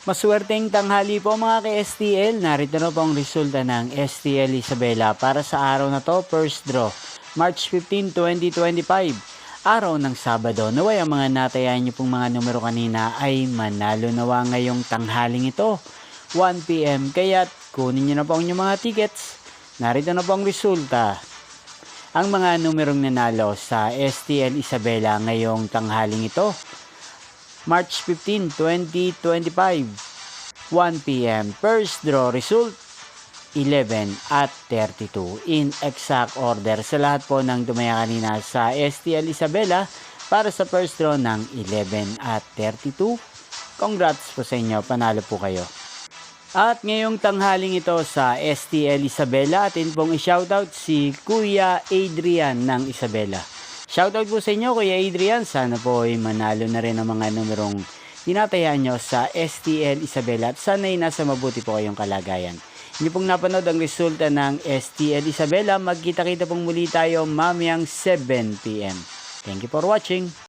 Maswerteng tanghali po mga ka-STL. Narito na po ang resulta ng STL Isabela para sa araw na to, first draw, March 15, 2025. Araw ng Sabado. Naway ang mga natayan niyo pong mga numero kanina ay manalo nawa ngayong tanghaling ito, 1 PM. Kaya't kunin niyo na po ang inyong mga tickets. Narito na po ang resulta. Ang mga numerong nanalo sa STL Isabela ngayong tanghaling ito, March 15, 2025, 1 PM. First draw result, 11 at 32. In exact order sa lahat po ng tumaya kanina sa STL Isabela para sa first draw ng 11 at 32. Congrats po sa inyo, panalo po kayo. At ngayong tanghaling ito sa STL Isabela, atin pong i-shoutout si Kuya Adrian ng Isabela. Shoutout po sa inyo, Kuya Adrian. Sana po ay manalo na rin ang mga numerong tinatayaan nyo sa STL Isabela at sana'y nasa mabuti po kayong kalagayan. Hindi pong napanood ang resulta ng STL Isabela. Magkita-kita pong muli tayo mamayang 7 PM. Thank you for watching.